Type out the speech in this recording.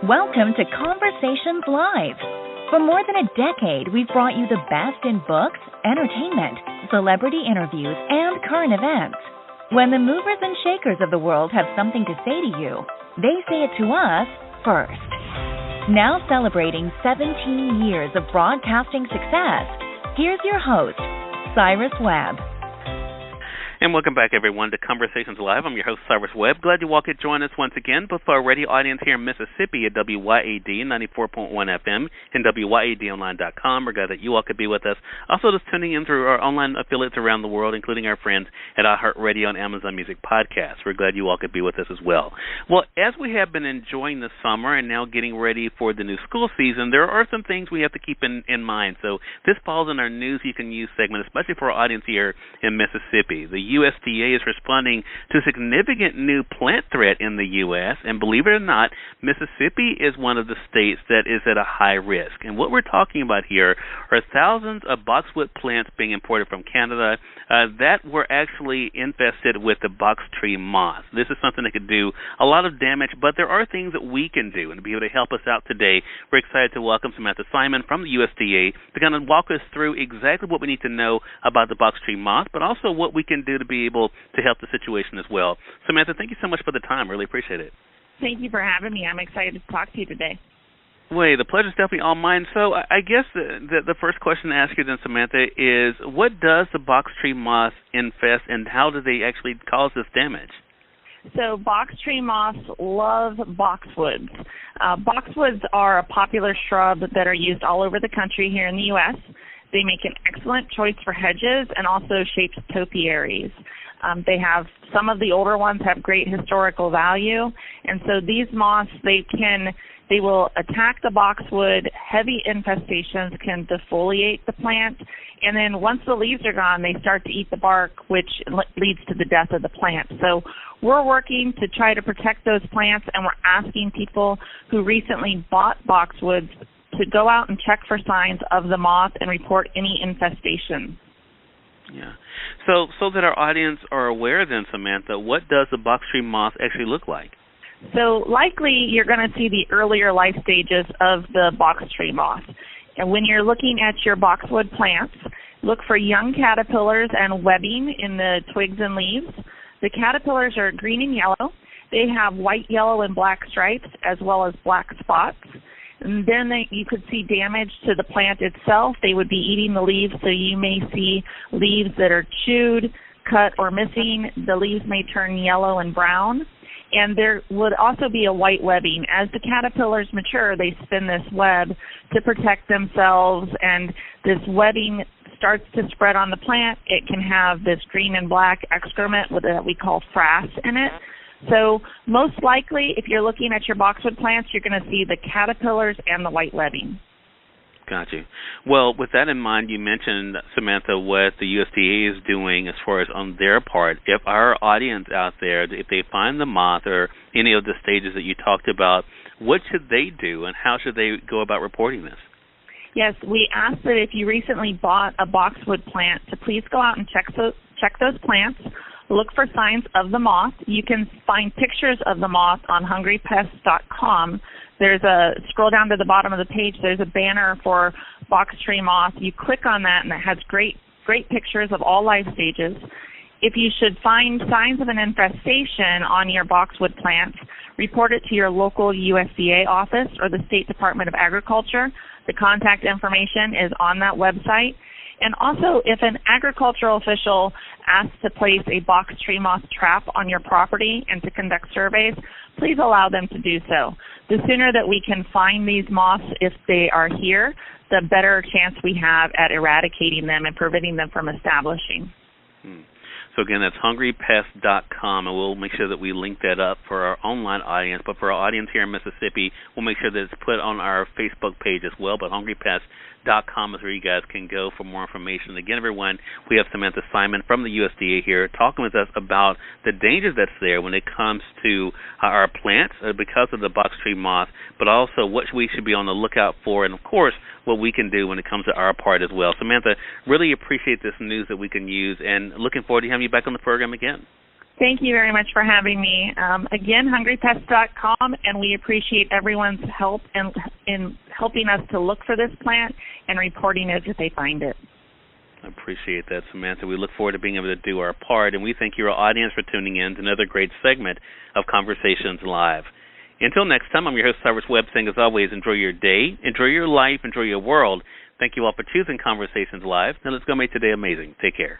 Welcome to Conversations Live. For more than a decade, we've brought you the best in books, entertainment, celebrity interviews, and current events. When the movers and shakers of the world have something to say to you, they say it to us first. Now celebrating 17 years of broadcasting success, here's your host, Cyrus Webb. And welcome back, everyone, to Conversations Live. I'm your host, Cyrus Webb. Glad you all could join us once again, both for our radio audience here in Mississippi at WYAD 94.1 FM and WYADonline.com. We're glad that you all could be with us. Also, just tuning in through our online affiliates around the world, including our friends at iHeartRadio and Amazon Music Podcasts. We're glad you all could be with us as well. Well, as we have been enjoying the summer and now getting ready for the new school season, there are some things we have to keep in mind. So this falls in our News You Can Use segment, especially for our audience here in Mississippi. The USDA is responding to a significant new plant threat in the U.S., and believe it or not, Mississippi is one of the states that is at a high risk. And what we're talking about here are thousands of boxwood plants being imported from Canada that were actually infested with the box tree moth. This is something that could do a lot of damage, but there are things that we can do. And to be able to help us out today, we're excited to welcome Samantha Simon from the USDA to kind of walk us through exactly what we need to know about the box tree moth, but also what we can do to be able to help the situation as well. Samantha, thank you so much for the time. Really appreciate it. Thank you for having me. I'm excited to talk to you today. Well, the pleasure's definitely all mine. So I guess the first question to ask you then, Samantha, is what does the box tree moth infest and how do they actually cause this damage? So box tree moths love boxwoods. Boxwoods are a popular shrub that are used all over the country here in the U.S. They make an excellent choice for hedges and also shaped topiaries. They have some of the older ones have great historical value, and so these moths they will attack the boxwood. Heavy infestations can defoliate the plant, and then once the leaves are gone, they start to eat the bark, which leads to the death of the plant. So we're working to try to protect those plants, and we're asking people who recently bought boxwoods to go out and check for signs of the moth and report any infestation. Yeah. So that our audience are aware then, Samantha, what does the box tree moth actually look like? So likely you're going to see the earlier life stages of the box tree moth. And when you're looking at your boxwood plants, look for young caterpillars and webbing in the twigs and leaves. The caterpillars are green and yellow. They have white, yellow, and black stripes as well as black spots. And then you could see damage to the plant itself. They would be eating the leaves, so you may see leaves that are chewed, cut, or missing. The leaves may turn yellow and brown. And there would also be a white webbing. As the caterpillars mature, they spin this web to protect themselves, and this webbing starts to spread on the plant. It can have this green and black excrement that we call frass in it. So most likely, if you're looking at your boxwood plants, you're going to see the caterpillars and the white webbing. Got you. Well, with that in mind, you mentioned, Samantha, what the USDA is doing as far as on their part. If our audience out there, if they find the moth or any of the stages that you talked about, what should they do and how should they go about reporting this? Yes, we ask that if you recently bought a boxwood plant to please go out and check those plants. Look for signs of the moth. You can find pictures of the moth on hungrypest.com. Scroll down to the bottom of the page, there's a banner for box tree moth. You click on that, and it has great pictures of all life stages. If you should find signs of an infestation on your boxwood plants, report it to your local USDA office or the State Department of Agriculture. The contact information is on that website. And also, if an agricultural official asks to place a box tree moth trap on your property and to conduct surveys, please allow them to do so. The sooner that we can find these moths, if they are here, the better chance we have at eradicating them and preventing them from establishing. So, again, that's hungrypest.com, and we'll make sure that we link that up for our online audience. But for our audience here in Mississippi, we'll make sure that it's put on our Facebook page as well. But hungrypest.com is where you guys can go for more information. Again, everyone, we have Samantha Simon from the USDA here talking with us about the danger that's there when it comes to our plants because of the box tree moth, but also what we should be on the lookout for, and, of course, what we can do when it comes to our part as well. Samantha, really appreciate this news that we can use, and looking forward to having you back on the program again. Thank you very much for having me. Again, hungrypest.com, and we appreciate everyone's help in helping us to look for this plant and reporting it if they find it. I appreciate that, Samantha. We look forward to being able to do our part, and we thank your audience for tuning in to another great segment of Conversations Live. Until next time, I'm your host, Cyrus Webb, saying as always, enjoy your day, enjoy your life, enjoy your world. Thank you all for choosing Conversations Live. Now let's go make today amazing. Take care.